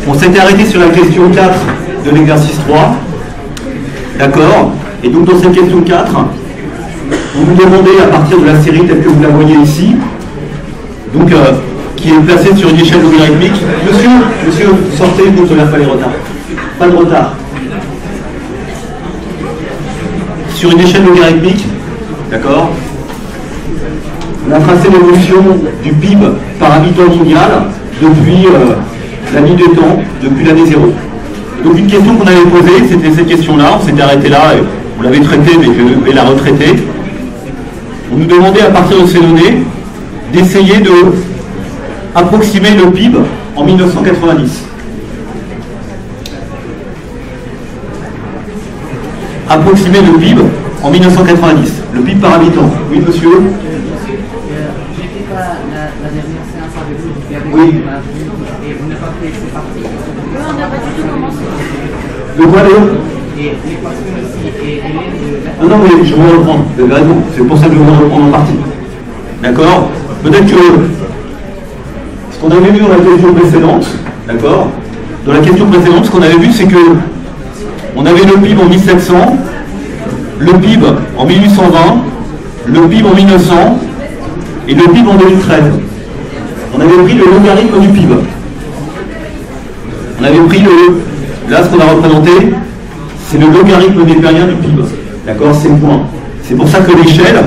On s'était arrêté sur la question 4 de l'exercice 3. D'accord? Et donc dans cette question 4, on nous demandait à partir de la série telle que vous la voyez ici, donc qui est placée sur une échelle logarithmique. Monsieur, sortez, je ne tolère pas les retards. Pas de retard. Sur une échelle logarithmique, d'accord? On a tracé l'évolution du PIB par habitant mondial depuis la nuit des temps, depuis l'année 0. Donc une question qu'on avait posée, c'était cette question-là, on s'était arrêté là, et on l'avait traitée, mais je vais la retraiter. On nous demandait à partir de ces données d'essayer de approximer le PIB en 1990. Approximer le PIB en 1990, le PIB par habitant. Oui, monsieur? J'étais pas la dernière séance avec vous, il y avait oui. Et vous n'avez pas fait ces parties. On n'a pas du tout commencé. De quoi, Léo? Et l'équation ici et Ah non, mais je vais reprendre, vous avez raison, c'est pour ça que je vais reprendre en partie. D'accord? Peut-être que ce qu'on avait vu dans la question précédente, d'accord? Dans la question précédente, ce qu'on avait vu, c'est que on avait le PIB en 1700, le PIB en 1820, le PIB en 1900 et le PIB en 2013. On avait pris le logarithme du PIB. On avait pris là ce qu'on a représenté, c'est le logarithme népérien du PIB. D'accord, c'est le point. C'est pour ça que l'échelle,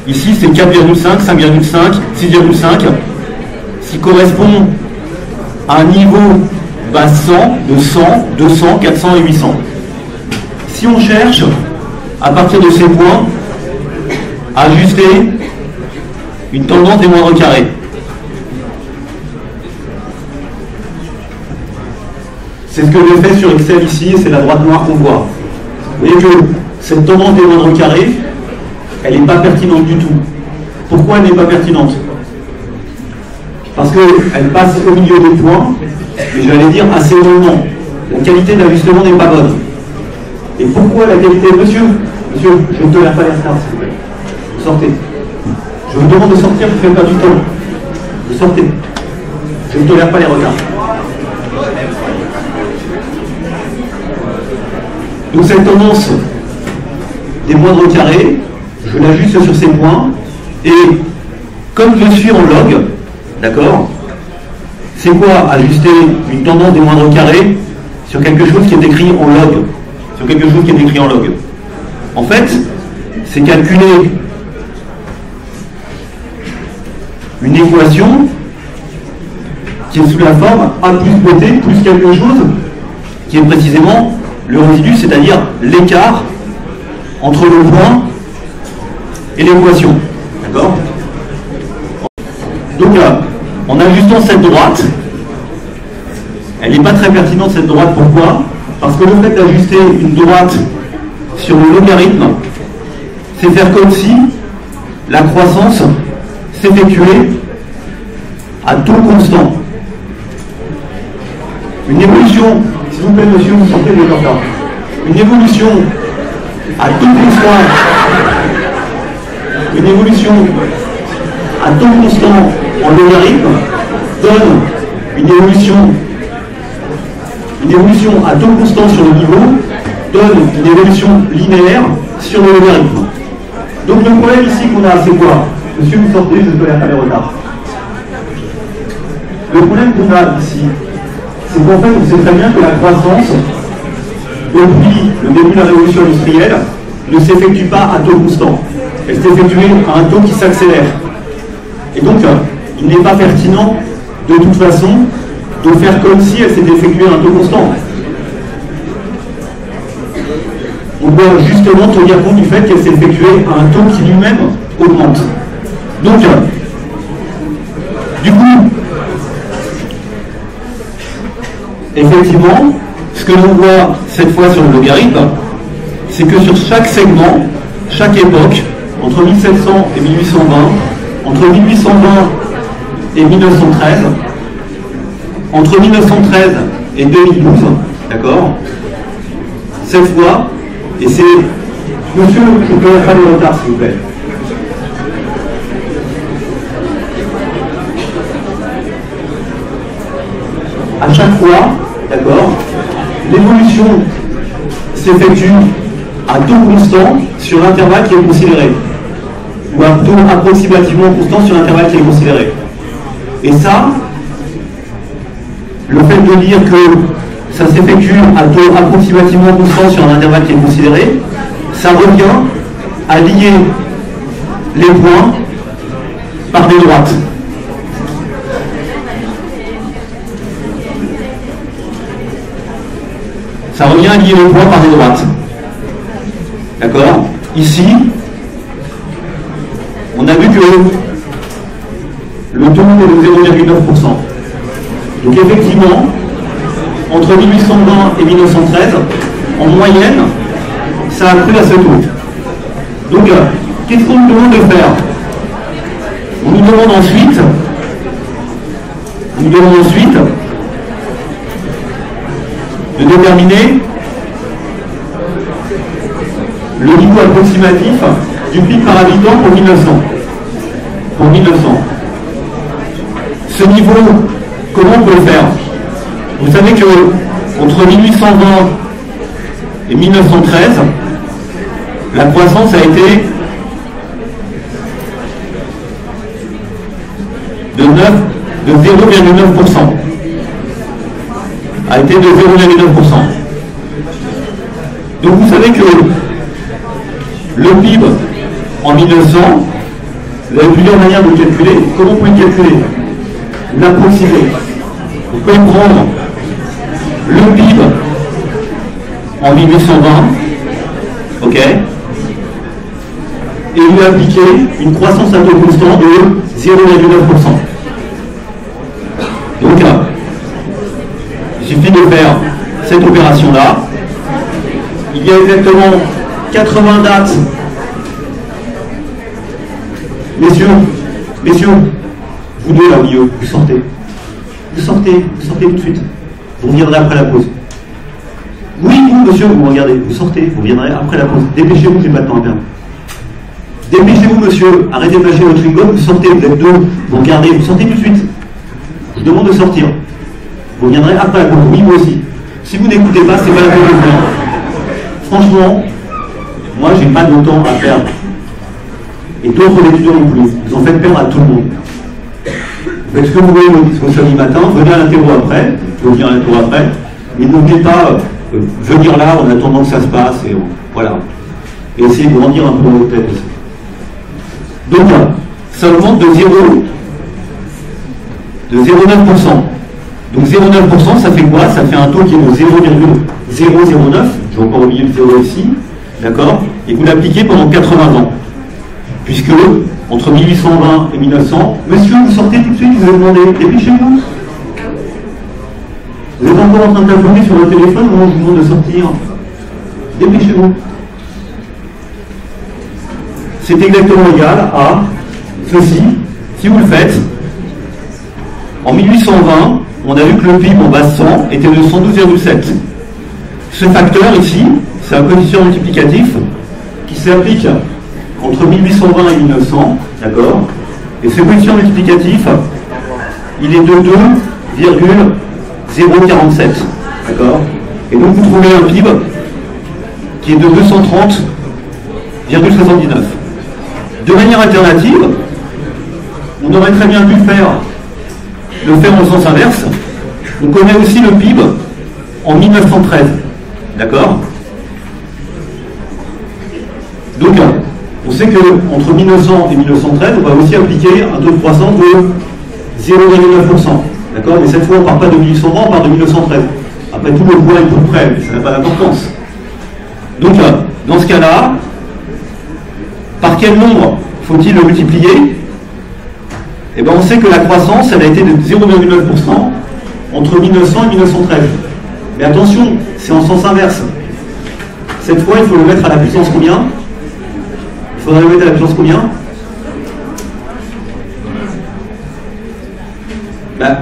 ici c'est 4,5, 5,5, 6,5, qui correspond à un niveau bas 100, de 100, 200, 400 et 800. Si on cherche, à partir de ces points, à ajuster une tendance des moindres carrés. C'est ce que j'ai fait sur Excel ici, et c'est la droite noire qu'on voit. Vous voyez que cette tendance des moindres carrés, elle n'est pas pertinente du tout. Pourquoi elle n'est pas pertinente? Parce qu'elle passe au milieu des points, et j'allais dire assez longuement. La qualité d'ajustement n'est pas bonne. Et pourquoi la qualité? Monsieur, je ne tolère pas les retards, s'il vous plaît. Vous sortez. Je vous demande de sortir, vous faites pas du temps. Vous sortez. Je ne tolère pas les retards. Donc cette tendance des moindres carrés, je l'ajuste sur ces points, et comme je suis en log, d'accord, c'est quoi ajuster une tendance des moindres carrés sur quelque chose qui est écrit en log? Sur quelque chose qui est écrit en log. En fait, c'est calculer une équation qui est sous la forme A plus BT plus quelque chose qui est précisément le résidu, c'est-à-dire l'écart entre le point et l'équation. D'accord? Donc là, en ajustant cette droite, elle n'est pas très pertinente cette droite. Pourquoi? Parce que le fait d'ajuster une droite sur le logarithme, c'est faire comme si la croissance s'effectuait à taux constant. Une évolution, s'il vous plaît monsieur, vous sortez de l'ordre. Une évolution à taux constant, une évolution à taux constant en logarithme donne une évolution à taux constant sur le niveau donne une évolution linéaire sur le logarithme. Donc le problème ici qu'on a, c'est quoi? Monsieur, vous sortez, je ne tolère pas les retards. Le problème qu'on a ici, c'est qu'en fait, on sait très bien que la croissance, depuis le début de la révolution industrielle, ne s'effectue pas à taux constant. Elle s'effectue à un taux qui s'accélère. Et donc, il n'est pas pertinent, de toute façon, de faire comme si elle s'était effectuée à un taux constant. On doit justement tenir compte du fait qu'elle s'est effectuée à un taux qui lui-même augmente. Donc, du coup, effectivement, ce que l'on voit cette fois sur le logarithme, c'est que sur chaque segment, chaque époque, entre 1700 et 1820, entre 1820 et 1913, entre 1913 et 2012, d'accord, cette fois, et c'est... Monsieur, je ne peux pas de retard, s'il vous plaît. à chaque fois, d'accord, l'évolution s'effectue à taux constant sur l'intervalle qui est considéré, ou à taux approximativement constant sur l'intervalle qui est considéré. Et ça, le fait de dire que ça s'effectue à taux approximativement constant sur un intervalle qui est considéré, ça revient à lier les points par des droites. Ça revient à lier les points par des droites. D'accord? Ici, on a vu que le taux est de 0,9%. Donc effectivement, entre 1820 et 1913, en moyenne, ça a cru à ce taux. Donc, qu'est-ce qu'on nous demande de faire? On nous demande ensuite de déterminer le niveau approximatif du PIB par habitant pour 1900. Ce niveau, comment on peut le faire? Vous savez que entre 1820 et 1913, la croissance a été de 0,9%. A été de 0,9%. Donc vous savez que le PIB en 1900, vous avez plusieurs manières de le calculer. Comment vous pouvez le calculer? L'approximer. Vous pouvez prendre le PIB en 1820, ok, et lui appliquer une croissance à taux constant de 0,9%. Donc, il suffit de faire cette opération-là. Il y a exactement 80 dates. Messieurs, vous deux là au milieu, vous sortez. Vous sortez tout de suite. Vous reviendrez après la pause. Oui, vous, monsieur, vous regardez. Vous sortez, vous reviendrez après la pause. Dépêchez-vous, j'ai pas de temps à perdre. Dépêchez-vous, monsieur. Arrêtez de lâcher votre ringot, vous sortez, vous êtes deux. Vous regardez, vous sortez tout de suite. Je vous demande de sortir. Vous reviendrez après la pause. Oui, moi aussi. Si vous n'écoutez pas, c'est pas la peine de venir. Franchement, moi, j'ai pas de temps à perdre. Et d'autres étudiants non plus. Vous en faites perdre à tout le monde. Vous faites ce que vous voulez au samedi matin, venez à l'interro après, je vais venir à l'interro après, mais n'oubliez pas venir là en attendant que ça se passe, et voilà. Et essayez de grandir un peu dans votre tête aussi. Donc, ça augmente de 0,9%. Donc 0,9%, ça fait quoi? Ça fait un taux qui est de 0,009, je vais encore oublier le 0 ici, d'accord? Et vous l'appliquez pendant 80 ans. Puisque, entre 1820 et 1900, monsieur, vous sortez tout de suite, vous avez demandé, dépêchez-vous. Vous êtes encore en train de téléphoner sur le téléphone au moment où je vous demande de sortir. Dépêchez-vous. C'est exactement égal à ceci. Si vous le faites, en 1820, on a vu que le PIB en base 100 était de 112,7. Ce facteur ici, c'est un coefficient multiplicatif qui s'applique entre 1820 et 1900, d'accord? Et ce coefficient multiplicatif, il est de 2,047, d'accord? Et donc vous trouvez un PIB qui est de 230,79. De manière alternative, on aurait très bien pu le faire en sens inverse. On connaît aussi le PIB en 1913, d'accord? Donc, on sait qu'entre 1900 et 1913, on va aussi appliquer un taux de croissance de 0,9%. D'accord? Mais cette fois, on ne part pas de 1820, on part de 1913. Après tout, le poids est tout près, mais ça n'a pas d'importance. Donc, dans ce cas-là, par quel nombre faut-il le multiplier? Eh bien, on sait que la croissance, elle a été de 0,9% entre 1900 et 1913. Mais attention, c'est en sens inverse. Cette fois, il faut le mettre à la puissance combien? Il faudrait le mettre à la puissance combien? Ben,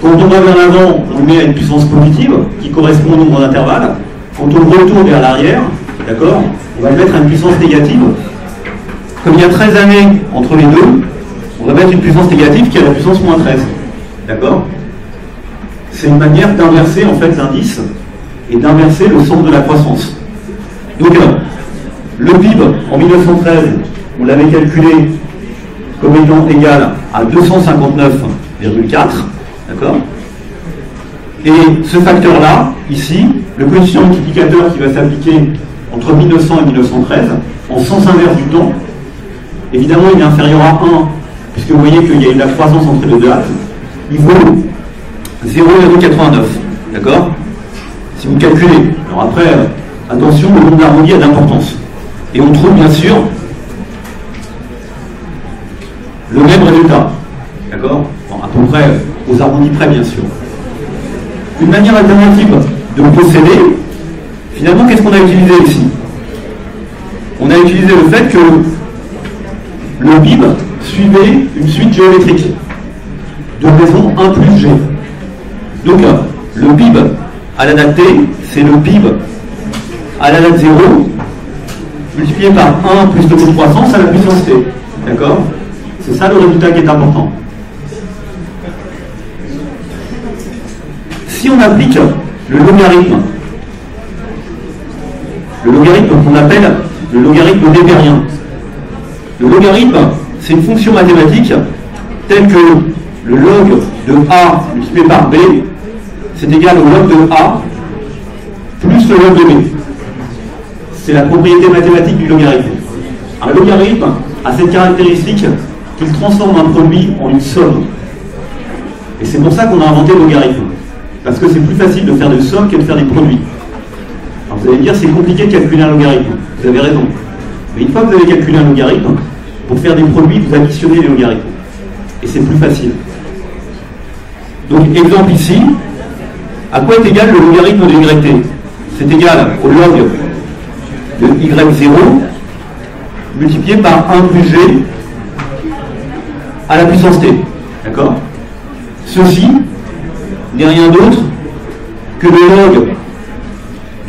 quand on va vers l'avant, on le met à une puissance positive qui correspond au nombre d'intervalles. Quand on le retourne vers l'arrière, d'accord, on va le mettre à une puissance négative. Comme il y a 13 années entre les deux, on va mettre une puissance négative qui est à la puissance moins 13. D'accord? c'est une manière d'inverser en fait l'indice et d'inverser le centre de la croissance. Donc, le PIB en 1913, on l'avait calculé comme étant égal à 259,4, d'accord? Et ce facteur-là, ici, le coefficient multiplicateur qui va s'appliquer entre 1900 et 1913, en sens inverse du temps, évidemment il est inférieur à 1, puisque vous voyez qu'il y a eu de la croissance entre les deux axes, il vaut 0,89, d'accord? Si vous calculez. Alors après, attention, le nombre d'arrondis a d'importance. Et on trouve bien sûr le même résultat, d'accord? Bon, à peu près aux arrondis près, bien sûr. Une manière alternative de procéder, finalement, qu'est-ce qu'on a utilisé ici? On a utilisé le fait que le PIB suivait une suite géométrique de raison 1 plus G. Donc, le PIB à la date T, c'est le PIB à la date 0 multiplié par 1 plus le taux de croissance à la puissance T. D'accord? C'est ça le résultat qui est important. Si on applique le logarithme qu'on appelle le logarithme népérien, le logarithme, c'est une fonction mathématique telle que le log de A multiplié par B, c'est égal au log de A plus le log de B. C'est la propriété mathématique du logarithme. Un logarithme a cette caractéristique qu'il transforme un produit en une somme. Et c'est pour ça qu'on a inventé le logarithme. Parce que c'est plus facile de faire des sommes que de faire des produits. Alors vous allez me dire, c'est compliqué de calculer un logarithme. Vous avez raison. Mais une fois que vous avez calculé un logarithme, pour faire des produits, vous additionnez les logarithmes. Et c'est plus facile. Donc, exemple ici, à quoi est égal le logarithme de YT? C'est égal au log de Y0 multiplié par 1 plus G à la puissance T. D'accord? Ceci n'est rien d'autre que le log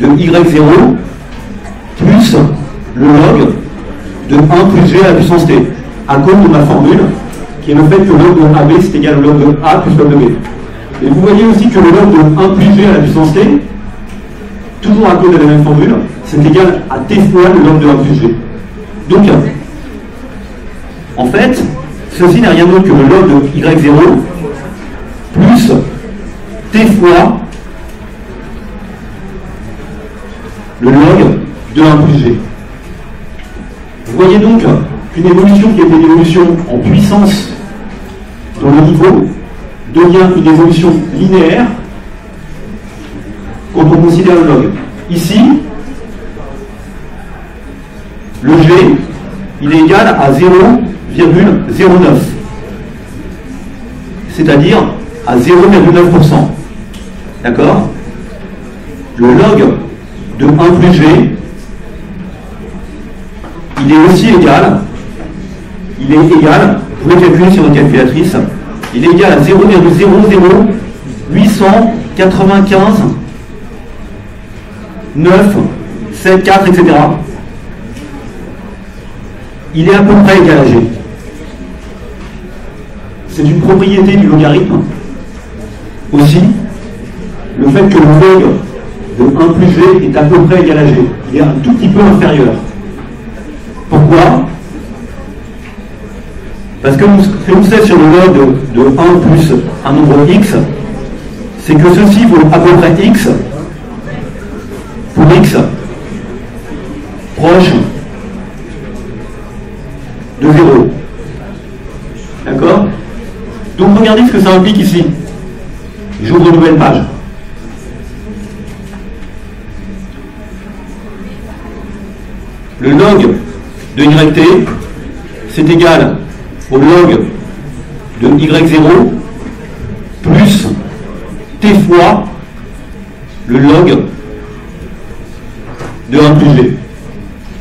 de Y0 plus le log de 1 plus G à la puissance T, à cause de ma formule, qui est le fait que le log de AB c'est égal au log de A plus log de B. Et vous voyez aussi que le log de 1 plus G à la puissance T, toujours à cause de la même formule, c'est égal à T fois le log de 1 plus G. Donc, en fait, ceci n'est rien d'autre que le log de Y0 plus T fois le log de 1 plus G. Vous voyez donc qu'une évolution qui était une évolution en puissance dans le niveau devient une évolution linéaire quand on considère le log. Ici, le G, il est égal à 0,09, c'est-à-dire à 0,9%. D'accord? Le log de 1 plus G, il est aussi égal, vous pouvez calculer sur votre calculatrice, il est égal à 0,00895 9, 7, 4, etc. Il est à peu près égal à G. C'est une propriété du logarithme. Aussi, le fait que le log de 1 plus G est à peu près égal à G. Il est un tout petit peu inférieur. Pourquoi? Parce que ce que l'on sait sur le log de 1 plus un nombre x, c'est que ceci vaut à peu près x pour x proche de 0. D'accord? Donc regardez ce que ça implique ici. J'ouvre une nouvelle page. Le log de YT, c'est égal au log de Y0 plus T fois le log de 1 plus G.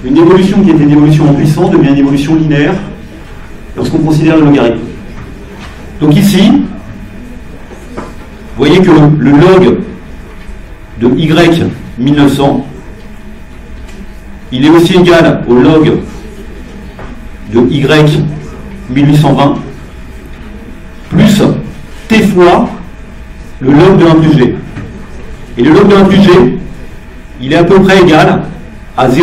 Une évolution qui était une évolution en puissance devient une évolution linéaire lorsqu'on considère le logarithme. Donc ici, vous voyez que le log de Y 1900, il est aussi égal au log de Y 1820 plus T fois le log de 1 plus g. Et le log de 1 plus g, il est à peu près égal à 0,09.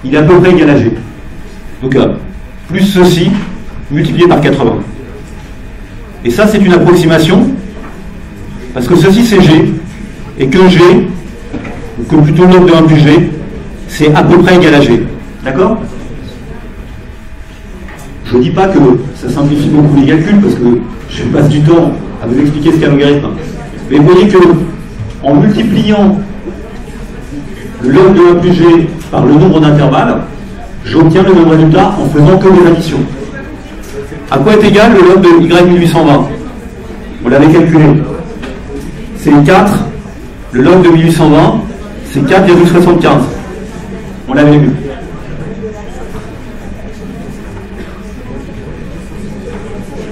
Il est à peu près égal à g. Donc, plus ceci, multiplié par 80. Et ça, c'est une approximation, parce que ceci, c'est g, et que g, ou que plutôt le log de 1 plus g, c'est à peu près égal à g. D'accord? Je ne dis pas que ça simplifie beaucoup les calculs, parce que je passe du temps à vous expliquer ce qu'est un logarithme. Mais vous voyez que, en multipliant le log de 1 plus g par le nombre d'intervalles, j'obtiens le même résultat en faisant que des additions. À quoi est égal le log de y1820? On l'avait calculé. C'est 4. Le log de 1820, c'est 4,75. On l'avait vu.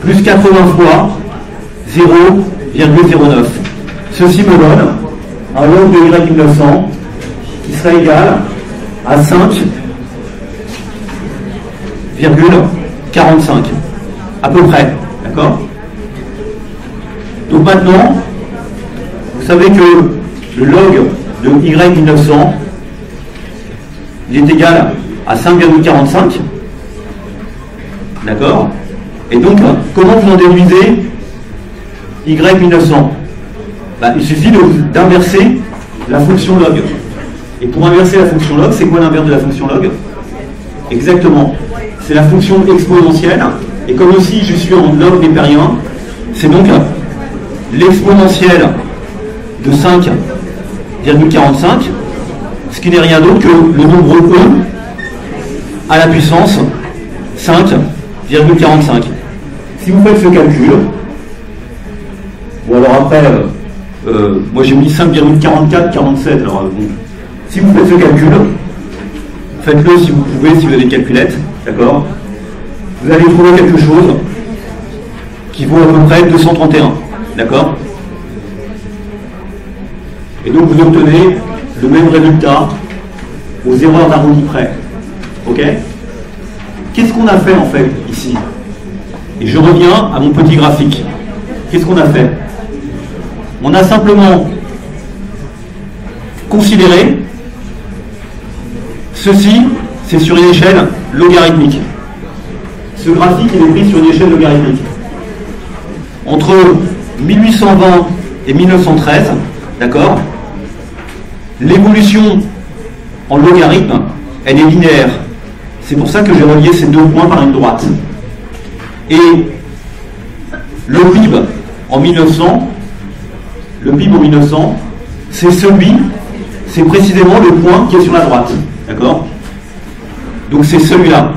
Plus 80 fois 0,09. Ceci me donne un log de y1900 qui sera égal à 5,45. À peu près. D'accord? Donc maintenant, vous savez que le log de y1900, il est égal à 5,45. D'accord? Et donc, comment vous en déduisez y1900? Il suffit d'inverser la fonction log. Et pour inverser la fonction log, c'est quoi l'inverse de la fonction log? Exactement. C'est la fonction exponentielle. Et comme aussi je suis en log népérien, c'est donc l'exponentielle de 5,45, ce qui n'est rien d'autre que le nombre e à la puissance 5,45. Si vous faites ce calcul, bon alors après, moi j'ai mis 5,4447, alors bon, si vous faites ce calcul, faites-le si vous pouvez, si vous avez une calculette, d'accord? Vous allez trouver quelque chose qui vaut à peu près 231, d'accord? Et donc vous obtenez le même résultat aux erreurs d'arrondi près, ok? Qu'est-ce qu'on a fait en fait ici? Et je reviens à mon petit graphique. Qu'est-ce qu'on a fait? On a simplement considéré ceci, c'est sur une échelle logarithmique. Ce graphique, il est pris sur une échelle logarithmique. Entre 1820 et 1913, d'accord, l'évolution en logarithme, elle est linéaire. C'est pour ça que j'ai relié ces deux points par une droite. Et le PIB en 1900, c'est précisément le point qui est sur la droite. D'accord? Donc c'est celui-là.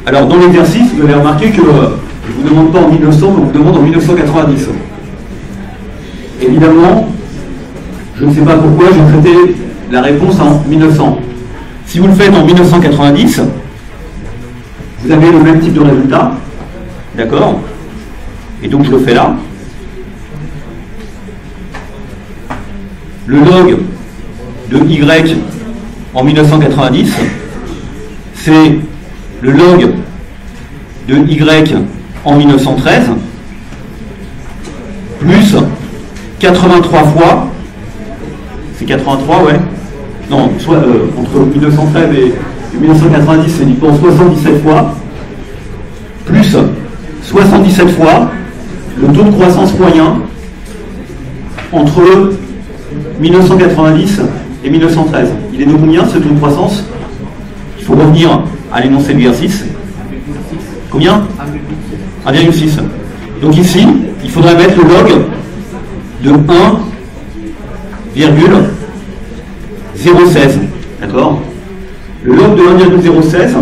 Alors dans l'exercice, vous avez remarqué que je ne vous demande pas en 1900, mais on vous demande en 1990. Évidemment, je ne sais pas pourquoi j'ai traité la réponse en 1900. Si vous le faites en 1990, vous avez le même type de résultat, d'accord? Et donc je le fais là. Le log de y en 1990, c'est le log de y en 1913, plus 83 fois, c'est 83, ouais, non, soit entre 1913 et 1990, c'est du coup 77 fois, plus 77 fois le taux de croissance moyen entre 1990 et 1913. Il est de combien ce taux de croissance? Il faut revenir à l'énoncé de l'exercice. Combien? 1,6. Donc ici, il faudrait mettre le log de 1,016. D'accord? Le log de 1,016,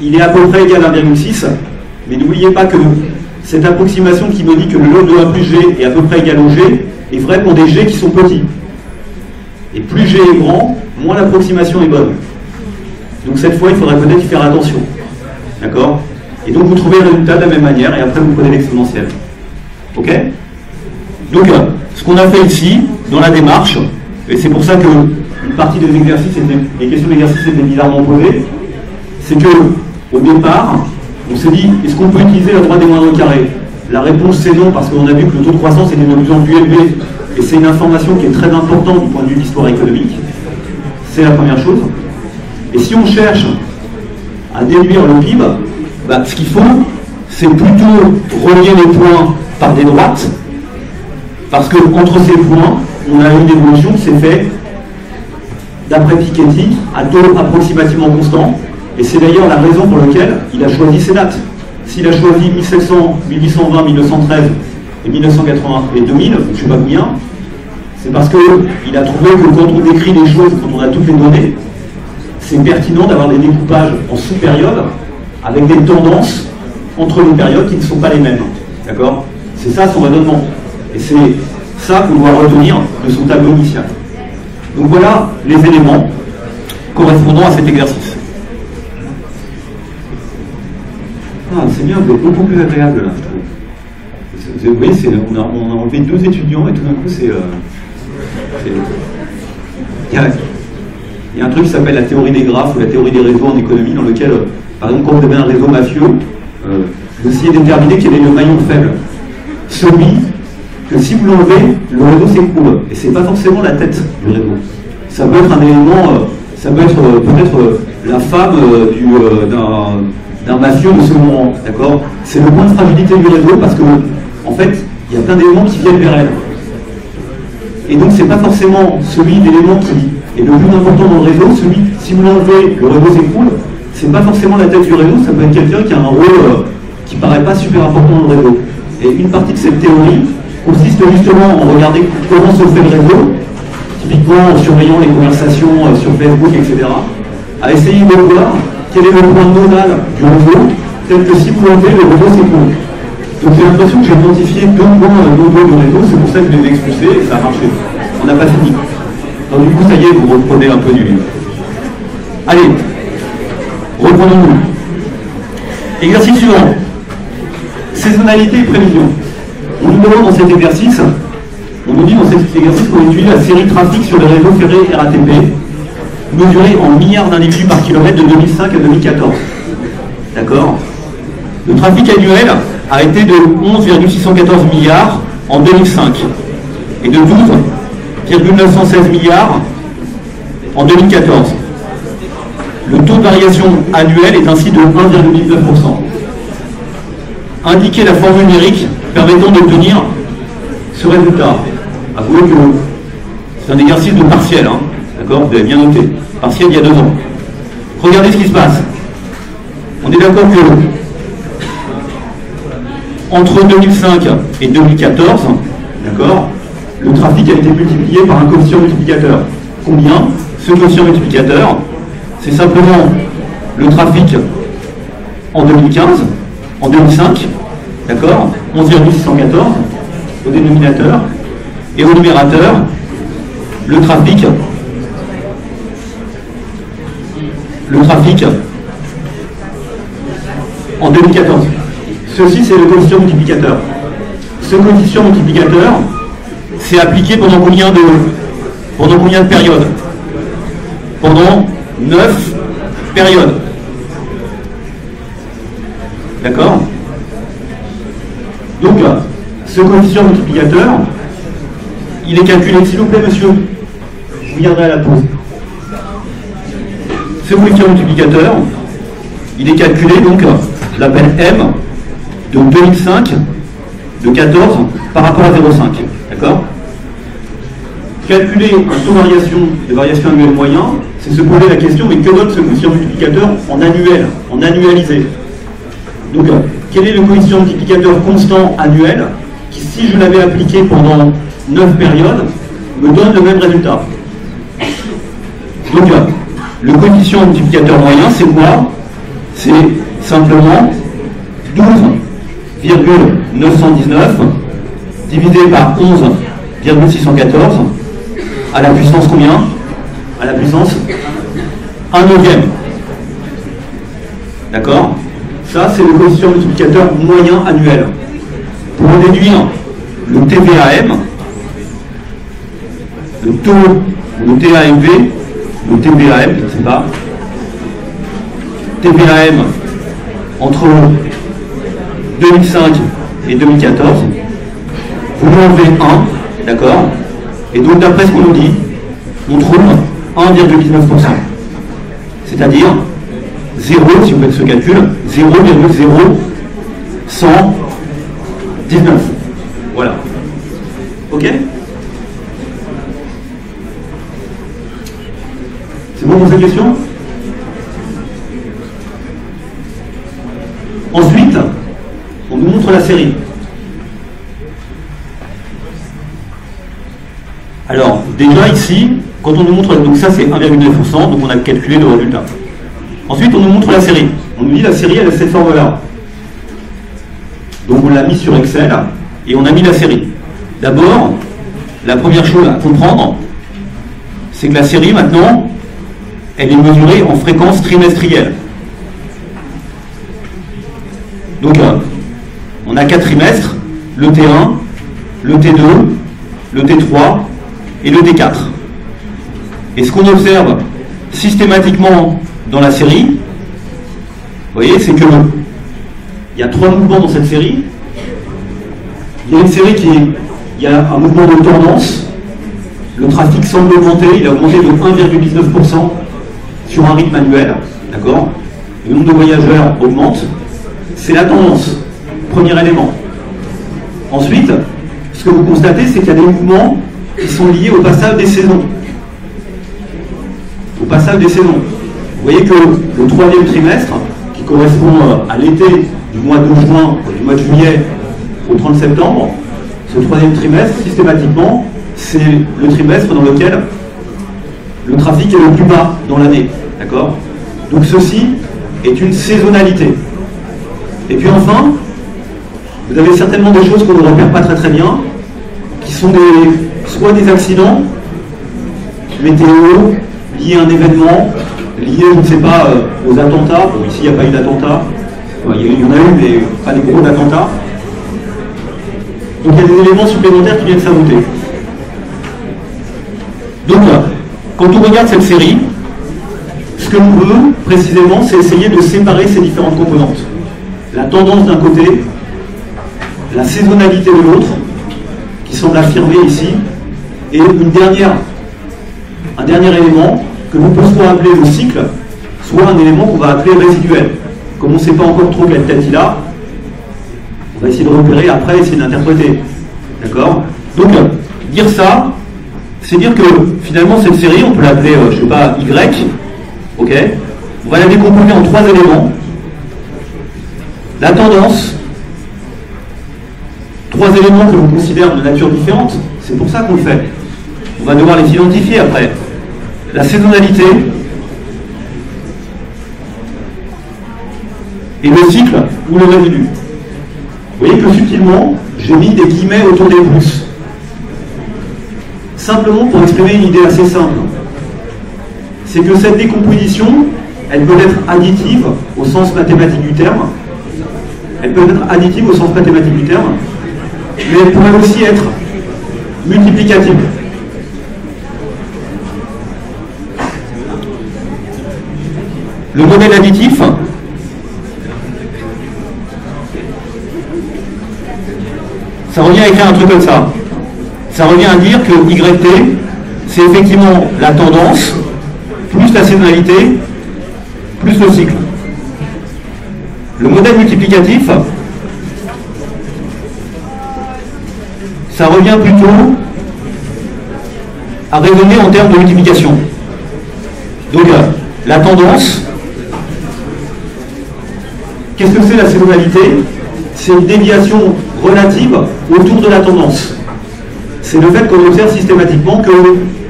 il est à peu près égal à 1,6, mais n'oubliez pas que cette approximation qui me dit que le log de 1 plus g est à peu près égal au g est vrai pour des g qui sont petits. Et plus g est grand, moins l'approximation est bonne. Donc cette fois, il faudrait peut-être y faire attention. D'accord? Et donc vous trouvez le résultat de la même manière, et après vous prenez l'exponentielle. Ok? Donc, ce qu'on a fait ici, dans la démarche, et c'est pour ça que une partie des exercices, les questions d'exercice étaient bizarrement posées, c'est que, au départ, On s'est dit, est-ce qu'on peut utiliser la droite des moindres carrés? La réponse c'est non, parce qu'on a vu que le taux de croissance était de plus en plus élevé, et c'est une information qui est très importante du point de vue de l'histoire économique. C'est la première chose. Et si on cherche à déduire le PIB, bah, ce qu'il faut, c'est plutôt relier les points par des droites, parce qu'entre ces points, on a une évolution qui s'est faite d'après Piketty à taux approximativement constant, et c'est d'ailleurs la raison pour laquelle il a choisi ces dates. S'il a choisi 1700, 1820, 1913 et 1980 et 2000, je ne sais pas combien, c'est parce qu'il a trouvé que quand on décrit les choses, quand on a toutes les données, c'est pertinent d'avoir des découpages en sous-périodes avec des tendances entre les périodes qui ne sont pas les mêmes. D'accord? C'est ça son raisonnement. Et c'est ça qu'on doit retenir de son tableau initial. Donc voilà les éléments correspondant à cet exercice. Ah, c'est bien, vous êtes beaucoup plus agréable là, je trouve. Vous voyez, on a enlevé 2 étudiants et tout d'un coup, il y a un truc qui s'appelle la théorie des graphes ou la théorie des réseaux en économie, dans lequel, par exemple, quand vous avez un réseau mafieux, vous essayez de déterminer quel est le maillon faible. Celui que si vous l'enlevez, le réseau s'écroule. Et c'est pas forcément la tête du réseau. Ça peut être un élément, ça peut être peut-être la femme d'un mafieux de second rang, d'accord? C'est le point de fragilité du réseau parce que, en fait, il y a plein d'éléments qui viennent vers elle. Et donc, c'est pas forcément celui d'élément qui est le plus important dans le réseau, celui, si vous l'enlevez, le réseau s'écroule, c'est pas forcément la tête du réseau, ça peut être quelqu'un qui a un rôle qui paraît pas super important dans le réseau. Et une partie de cette théorie consiste justement en regarder comment se fait le réseau, typiquement en surveillant les conversations sur Facebook, etc., à essayer de voir quel est le point nodal du réseau, tel que si vous l'enlevez, le réseau s'écroule. Donc j'ai l'impression que j'ai identifié 2 points nodaux du réseau, c'est pour ça que je les ai expulsés et ça a marché. On n'a pas fini. Donc du coup, ça y est, vous reprenez un peu du livre. Allez, reprenons-nous. Exercice suivant. Saisonnalité et prévision. On nous demande dans cet exercice, on nous dit dans cet exercice qu'on étudie la série trafic sur les réseaux ferrés RATP, mesurée en milliards d'individus par kilomètre de 2005 à 2014. D'accord? Le trafic annuel a été de 11,614 milliards en 2005 et de 12,916 milliards en 2014. Le taux de variation annuel est ainsi de 1,19%. Indiquer la formule numérique permettant d'obtenir ce résultat. Avouez que c'est un exercice de partiel, hein, d'accord? Vous avez bien noté. Partiel il y a 2 ans. Regardez ce qui se passe. On est d'accord que entre 2005 et 2014, d'accord, le trafic a été multiplié par un coefficient multiplicateur. Combien? Ce coefficient multiplicateur, c'est simplement le trafic en 2015, en 2005, d'accord, 11,614 au dénominateur, et au numérateur, le trafic en 2014. Ceci, c'est le coefficient multiplicateur. Ce coefficient multiplicateur, c'est appliqué pendant combien de périodes? Pendant 9 périodes. D'accord? Donc, ce coefficient multiplicateur, il est calculé, s'il vous plaît, monsieur, je viendrai à la pause. Ce coefficient multiplicateur, il est calculé, donc, je l'appelle M, de 2005, de 14, par rapport à 0,5. D'accord? Calculer un taux de variation annuelle moyen, c'est se poser la question, mais que donne ce coefficient multiplicateur en annuel, en annualisé? Donc, quel est le coefficient multiplicateur constant annuel qui, si je l'avais appliqué pendant 9 périodes, me donne le même résultat? Donc, le coefficient multiplicateur moyen, c'est quoi? C'est simplement 12,919 divisé par 11,614 à la puissance combien? À la puissance 1/9. D'accord? Ça, c'est le coefficient multiplicateur moyen annuel. Pour en déduire le TVAM, le taux, le TAMV, le TVAM, je ne sais pas, TVAM entre 2005 et 2014, vous lui enlevez 1, d'accord? Et donc d'après ce qu'on nous dit, on trouve 1,19%. C'est-à-dire 0, si vous faites ce calcul, 0,0119. Voilà. Ok? C'est bon pour cette question? Ensuite, on nous montre la série. Alors, déjà ici, quand on nous montre, donc ça c'est 1,9%, donc on a calculé le résultat. Ensuite, on nous montre la série. On nous dit la série, elle a cette forme-là. Donc on l'a mis sur Excel, et on a mis la série. D'abord, la première chose à comprendre, c'est que la série, maintenant, elle est mesurée en fréquence trimestrielle. Donc, on a 4 trimestres, le T1, le T2, le T3 et le T4. Et ce qu'on observe systématiquement dans la série, vous voyez, c'est que il y a 3 mouvements dans cette série. Il y a une série il y a un mouvement de tendance. Le trafic semble augmenter, il a augmenté de 1,19% sur un rythme annuel, d'accord? Le nombre de voyageurs augmente. C'est la tendance, premier élément. Ensuite, ce que vous constatez, c'est qu'il y a des mouvements qui sont liés au passage des saisons. Au passage des saisons. Vous voyez que le 3e trimestre, qui correspond à l'été du mois de juin, du mois de juillet au 30 septembre, ce 3e trimestre, systématiquement, c'est le trimestre dans lequel le trafic est le plus bas dans l'année. D'accord? Donc ceci est une saisonnalité. Et puis enfin, vous avez certainement des choses qu'on ne repère pas très bien, qui sont soit des accidents météo, liés à un événement, liés, je ne sais pas, aux attentats. Bon, ici, il n'y a pas eu d'attentat. Il y en a eu, mais pas des gros attentats. Donc il y a des éléments supplémentaires qui viennent s'ajouter. Donc, quand on regarde cette série, ce que l'on veut, précisément, c'est essayer de séparer ces différentes composantes. La tendance d'un côté, la saisonnalité de l'autre, qui semble affirmée ici, et un dernier élément que l'on peut soit appeler le cycle, soit un élément qu'on va appeler résiduel. Comme on ne sait pas encore trop quelle tête il a, on va essayer de repérer après, essayer d'interpréter. D'accord? Donc, dire ça, c'est dire que finalement cette série, on peut l'appeler, je ne sais pas, Y, ok? On va la décomposer en 3 éléments. La tendance, 3 éléments que l'on considère de nature différente, c'est pour ça qu'on le fait. On va devoir les identifier après. La saisonnalité et le cycle ou le résidu. Vous voyez que subtilement, j'ai mis des guillemets autour des plus. Simplement pour exprimer une idée assez simple. C'est que cette décomposition, elle peut être additive au sens mathématique du terme. Elle peut être additive au sens mathématique du terme, mais elle pourrait aussi être multiplicative. Le modèle additif, ça revient à écrire un truc comme ça. Ça revient à dire que YT, c'est effectivement la tendance, plus la saisonnalité, plus le cycle. Le modèle multiplicatif, ça revient plutôt à raisonner en termes de multiplication. Donc, la tendance, qu'est-ce que c'est la saisonnalité? C'est une déviation relative autour de la tendance. C'est le fait qu'on observe systématiquement que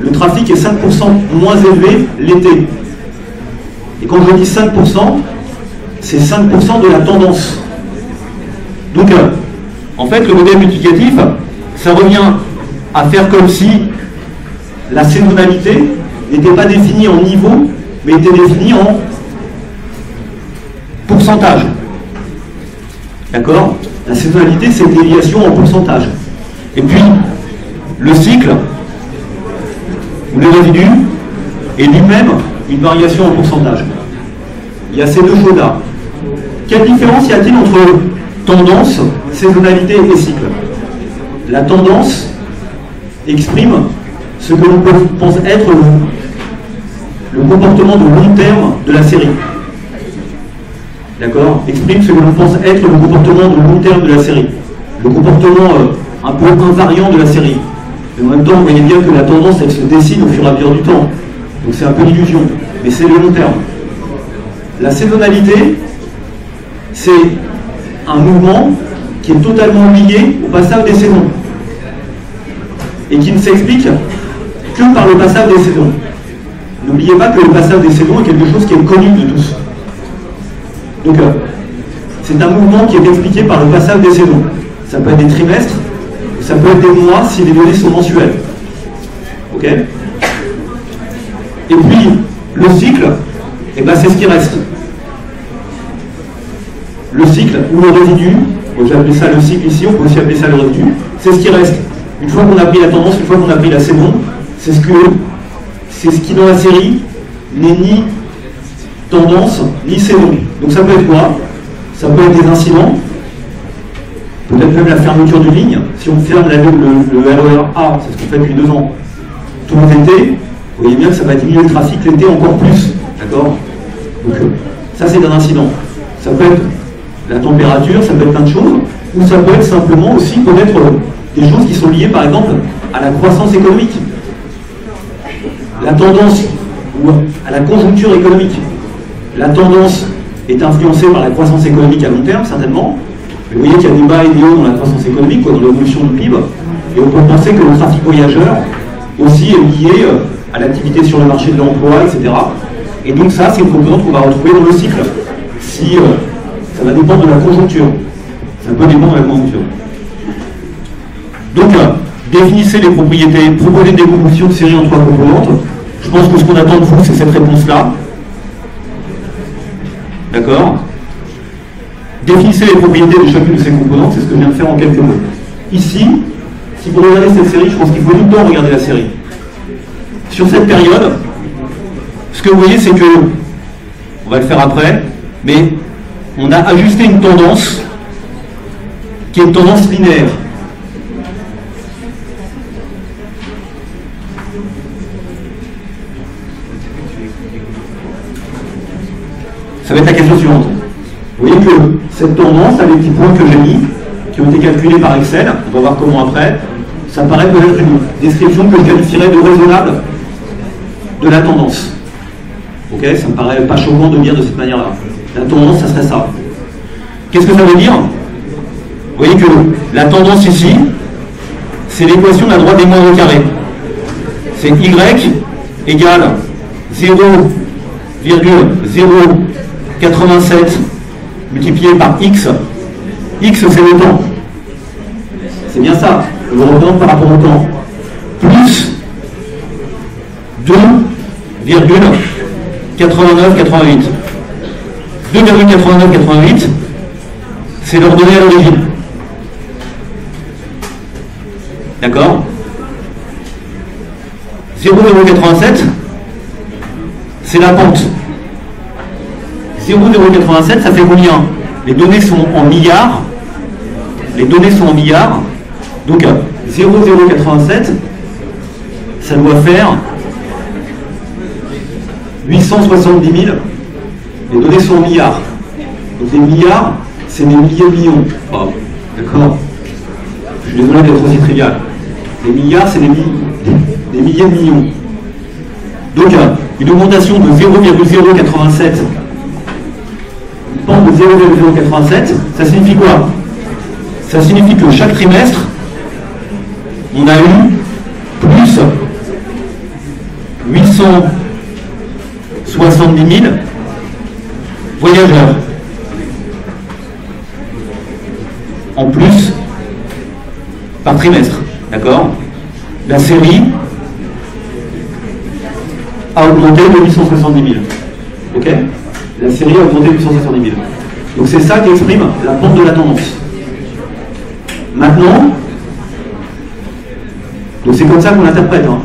le trafic est 5% moins élevé l'été. Et quand je dis 5%, c'est 5% de la tendance. Donc, en fait, le modèle multiplicatif, ça revient à faire comme si la saisonnalité n'était pas définie en niveau, mais était définie en pourcentage. D'accord? La saisonnalité, c'est une déviation en pourcentage. Et puis, le cycle, ou le résidu, est lui-même une variation en pourcentage. Il y a ces deux choses-là. quelle différence y a-t-il entre tendance, saisonnalité et cycle? La tendance exprime ce que l'on pense être le comportement de long terme de la série. D'accord? Exprime ce que l'on pense être le comportement de long terme de la série. Le comportement un peu invariant de la série. Mais en même temps, vous voyez bien que la tendance, elle se dessine au fur et à mesure du temps. Donc c'est un peu l'illusion. Mais c'est le long terme. La saisonnalité, c'est un mouvement qui est totalement lié au passage des saisons. Et qui ne s'explique que par le passage des saisons. N'oubliez pas que le passage des saisons est quelque chose qui est connu de tous. Donc, c'est un mouvement qui est expliqué par le passage des saisons. Ça peut être des trimestres, ça peut être des mois si les données sont mensuelles. Ok? Et puis, le cycle, eh ben, c'est ce qui reste. Le cycle ou le résidu, j'ai appelé ça le cycle ici, on peut aussi appeler ça le résidu, c'est ce qui reste. Une fois qu'on a pris la tendance, une fois qu'on a pris la saison, c'est ce qui dans la série n'est ni tendance ni saison. Donc ça peut être quoi? Ça peut être des incidents, peut-être même la fermeture d'une ligne. Si on ferme le RER-A, c'est ce qu'on fait depuis 2 ans, tout l'été, vous voyez bien que ça va diminuer le trafic l'été encore plus. D'accord? Donc ça c'est un incident. Ça peut être la température, ça peut être plein de choses, ou ça peut être simplement aussi peut-être des choses qui sont liées par exemple à la croissance économique, la tendance ou à la conjoncture économique. La tendance est influencée par la croissance économique à long terme, certainement. Mais vous voyez qu'il y a des bas et des hauts dans la croissance économique, dans l'évolution du PIB. Et on peut penser que le trafic voyageur aussi est lié à l'activité sur le marché de l'emploi, etc. Et donc ça, c'est une composante qu'on va retrouver dans le cycle. Si ça va dépendre de la conjoncture. Ça peut dépendre de la conjoncture. Donc, définissez les propriétés, proposez une décomposition de série en 3 composantes. Je pense que ce qu'on attend de vous, c'est cette réponse-là. D'accord? Définissez les propriétés de chacune de ces composantes, c'est ce que je viens de faire en quelques mots. Ici, si vous regardez cette série, je pense qu'il faut tout le temps regarder la série. Sur cette période, ce que vous voyez, c'est que, on va le faire après, mais on a ajusté une tendance qui est une tendance linéaire. Ça va être la question suivante. Vous voyez que cette tendance, avec les petits points que j'ai mis, qui ont été calculés par Excel, on va voir comment après, ça paraît peut-être une description que je qualifierais de raisonnable de la tendance. Ok, ça me paraît pas choquant de dire de cette manière-là. La tendance, ça serait ça. Qu'est-ce que ça veut dire? Vous voyez que la tendance ici, c'est l'équation de la droite des moindres carrés. C'est Y égale 0,087 multiplié par X. X, c'est le temps. C'est bien ça. Je vous représente par rapport au temps. Plus 2,8988. 2,8988, c'est l'ordonnée à l'origine. D'accord? 0,087, c'est la pente. 0,087, ça fait combien? Les données sont en milliards. Les données sont en milliards. Donc 0,087, ça doit faire 870 000. Les données sont en milliards. Donc les milliards, c'est des milliers de millions. Oh, d'accord? Je suis désolé d'être aussi trivial. Les milliards, c'est des milliers de millions. Donc une augmentation de 0,087, une pente de 0,087, ça signifie quoi? Ça signifie que chaque trimestre, on a eu plus 870 000 voyageurs. En plus, par trimestre. D'accord? La série a augmenté de 870 000. Ok? La série a augmenté de 870 000. Donc c'est ça qui exprime la pente de la tendance. Maintenant, donc c'est comme ça qu'on l'interprète. Hein.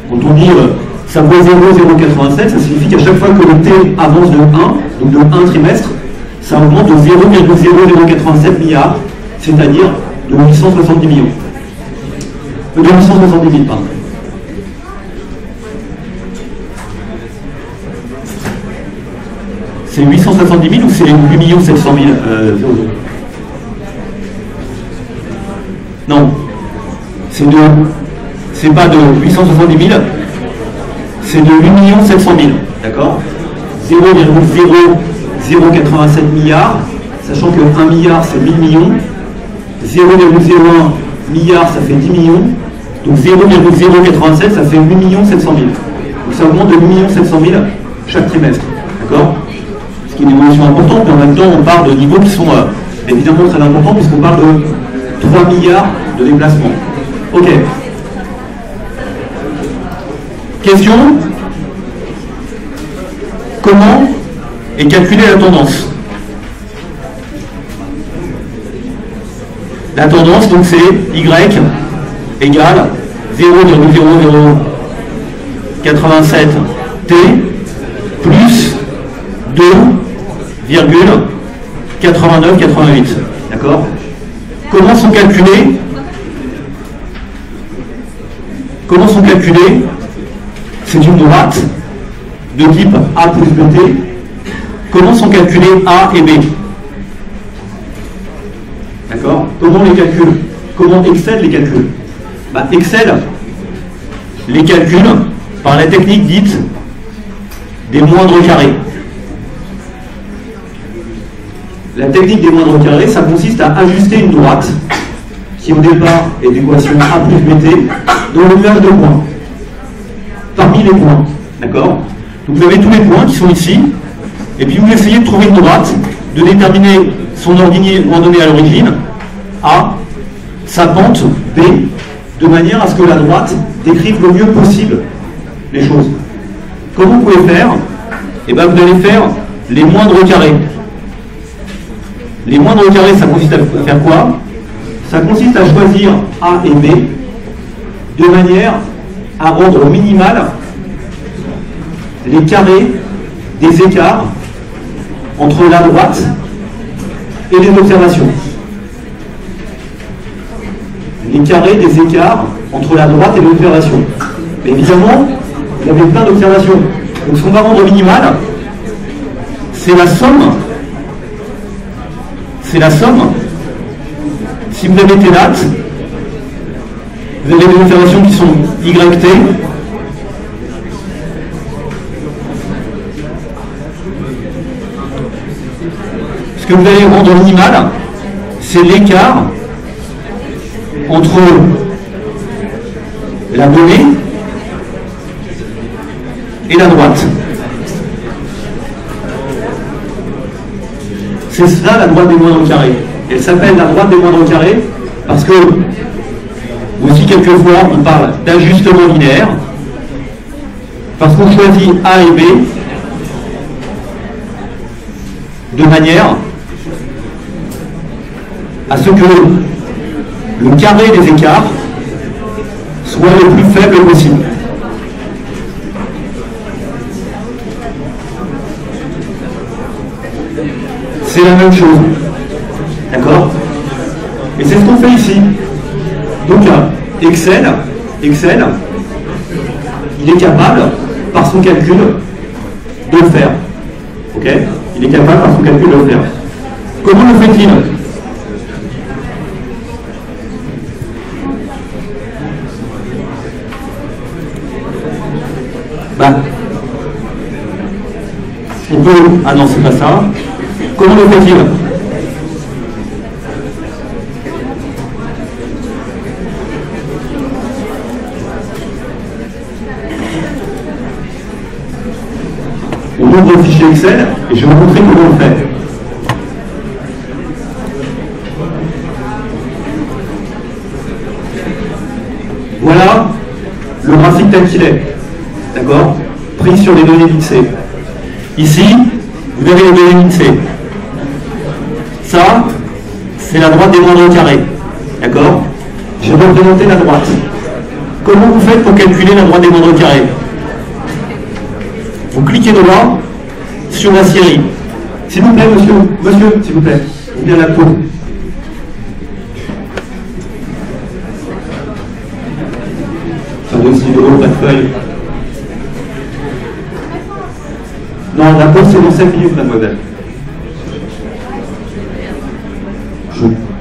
Quand on dit ça vaut 0,087, ça signifie qu'à chaque fois que le T avance de 1, donc de 1 trimestre, ça augmente de 0,0087 milliards, c'est-à-dire de 870 millions. De 870 000, pardon. C'est 870 000 ou c'est 8 700 000 Non. C'est pas de 870 000, c'est de 8 700 000. D'accord? 0,0087 milliards, sachant que 1 milliard c'est 1000 millions. 0,01 milliard ça fait 10 millions. Donc 0,087 ça fait 8 700 000. Donc ça augmente de 8 700 000 chaque trimestre. D'accord? Ce qui est une évolution importante, mais en même temps on parle de niveaux qui sont évidemment très importants puisqu'on parle de 3 milliards de déplacements. Ok. Question? Comment est calculée la tendance? La tendance, donc, c'est Y égale 0,0087 T plus 2,8988. D'accord? Comment sont calculés? C'est une droite de type A plus BT. Comment sont calculés A et B? D'accord? Comment on les calcule? Comment Excel les calcule? Excel les calcule par la technique dite des moindres carrés. La technique des moindres carrés, ça consiste à ajuster une droite qui au départ est d'équation A plus BT dans le nuage de points. Parmi les points. D'accord? Donc vous avez tous les points qui sont ici, et puis vous essayez de trouver une droite, de déterminer son ordonnée à l'origine, A, sa pente, B, de manière à ce que la droite décrive le mieux possible les choses. Comment vous pouvez faire? Eh bien vous allez faire les moindres carrés. Les moindres carrés, ça consiste à faire quoi? Ça consiste à choisir A et B de manière à rendre au minimal les carrés des écarts entre la droite et les observations. Les carrés des écarts entre la droite et l'observation. Mais évidemment, vous avez plein d'observations. Donc ce qu'on va rendre au minimal, c'est la somme. C'est la somme. Si vous avez T latte, vous avez des observations qui sont YT. Ce que vous allez rendre minimal, c'est l'écart entre la donnée et la droite. C'est cela la droite des moindres carrés. Elle s'appelle la droite des moindres carrés parce que, aussi quelquefois, on parle d'ajustement linéaire, parce qu'on choisit A et B de manière à ce que le carré des écarts soit le plus faible possible. C'est la même chose. D'accord? Et c'est ce qu'on fait ici. Donc Excel, il est capable, par son calcul, de le faire. Ok? Il est capable, par son calcul, de le faire. Comment le fait-il? On peut... Ah non, c'est pas ça. Comment le fait-il? On ouvre le fichier Excel et je vais vous montrer comment on le fait. Voilà le graphique tel qu'il est. D'accord? Pris sur les données l'INSEE. Ici, vous avez les données l'INSEE. Ça, c'est la droite des moindres carrés. D'accord? Je vais représenter la droite. Comment vous faites pour calculer la droite des moindres carrés? Vous cliquez droit sur la série. S'il vous plaît, monsieur, s'il vous plaît, ou bien la pause. Ça doit aussi de pas de feuille. Non, la pause c'est dans 5 minutes, mademoiselle.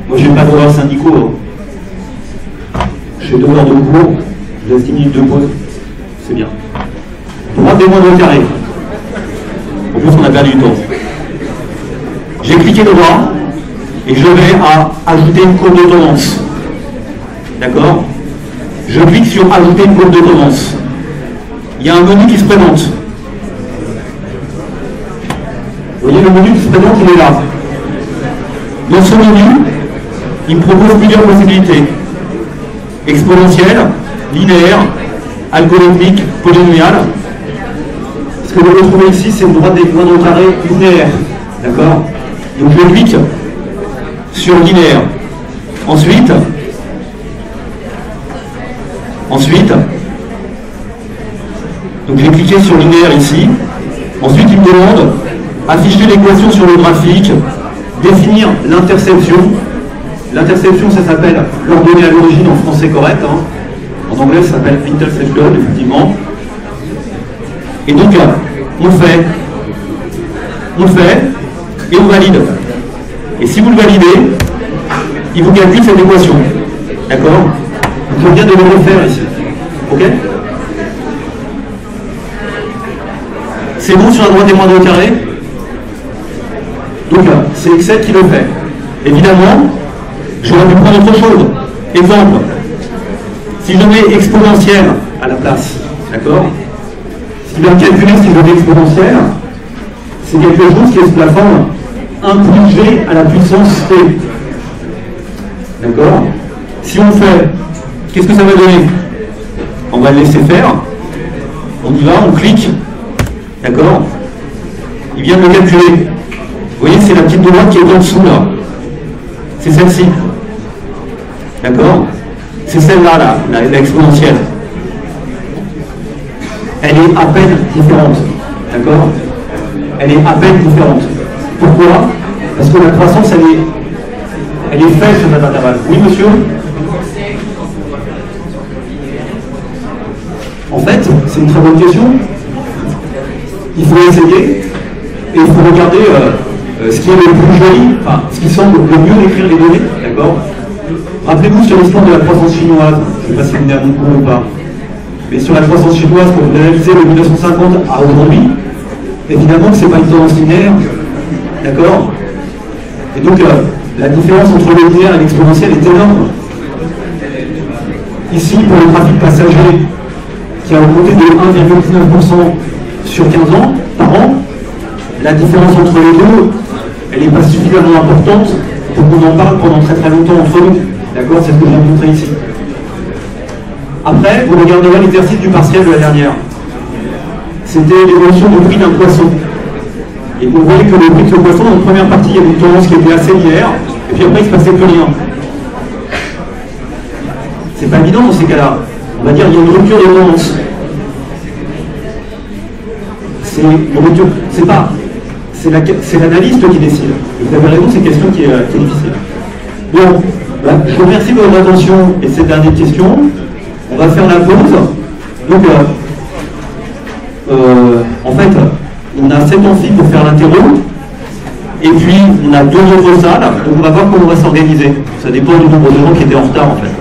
Moi, j'ai pas d'horaires syndicaux. Hein. J'ai 2 heures de cours, je laisse 10 minutes de pause. C'est bien. Droit des moindres carrés. En plus, on a perdu du temps. J'ai cliqué droit et je vais à ajouter une courbe de tendance. D'accord? Je clique sur ajouter une courbe de tendance. Il y a un menu qui se présente. Vous voyez, le menu qui se présente, il est là. Dans ce menu, il me propose plusieurs possibilités. Exponentielle, linéaire, algorithmique, polynomiale. Ce que vous retrouvez ici, c'est le droit des moindres carrés linéaire. D'accord? Donc je clique sur linéaire. Ensuite, donc j'ai cliqué sur linéaire ici. Ensuite, il me demande afficher l'équation sur le graphique, définir l'interception. L'interception, ça s'appelle l'ordonnée à l'origine en français correct. Hein. En anglais, ça s'appelle interception, effectivement. Et donc, on le fait et on valide. Et si vous le validez, il vous calcule cette équation. D'accord? Donc, je viens de le refaire ici. Ok? C'est bon sur la droite des moindres carrés? Donc, c'est Excel qui le fait. Évidemment, j'aurais pu prendre autre chose. Exemple, si je mets exponentielle à la place, d'accord? Ce qui va calculer si je mets exponentielle, c'est quelque chose qui est sous la forme 1 plus g à la puissance t. D'accord? Si on fait, qu'est-ce que ça va donner? On va le laisser faire. On y va, on clique. D'accord? Il vient de le calculer. Vous voyez, c'est la petite droite qui est en dessous là. C'est celle-ci. D'accord? C'est celle-là, la exponentielle. Elle est à peine différente. D'accord? Elle est à peine différente. Pourquoi? Parce que la croissance, elle est faite sur cet intervalle. Oui, monsieur? En fait, c'est une très bonne question. Il faut essayer et il faut regarder ce qui est le plus joli, enfin, ce qui semble le mieux décrire les données. D'accord? Rappelez-vous sur l'histoire de la croissance chinoise, je ne sais pas si vous venez à mon cours ou pas, mais sur la croissance chinoise, quand vous analysez le 1950 à aujourd'hui, évidemment que ce n'est pas une tendance linéaire. D'accord? Et donc, la différence entre le linéaire et l'exponentiel est énorme. Ici, pour le trafic passager, qui a augmenté de 1,19% sur 15 ans, par an, la différence entre les deux, elle n'est pas suffisamment importante pour qu'on en parle pendant très très longtemps entre nous. D'accord? C'est ce que j'ai montré ici. Après, vous regarderez l'exercice du partiel de la dernière. C'était l'évolution du prix d'un poisson. Et vous voyez que le prix de ce poisson, dans la première partie, il y avait une tendance qui était assez linéaire, et puis après, il ne se passait plus rien. C'est pas évident dans ces cas-là. On va dire qu'il y a une rupture de tendance. C'est une rupture. C'est l'analyste qui décide. Et vous avez raison, c'est une question qui est difficile. Bon, je vous remercie de votre attention et cette dernière question. On va faire la pause. Donc, en fait, on a 7 amphis pour faire l'interro. Et puis, on a 2 autres salles. Donc, on va voir comment on va s'organiser. Ça dépend du nombre de gens qui étaient en retard, en fait.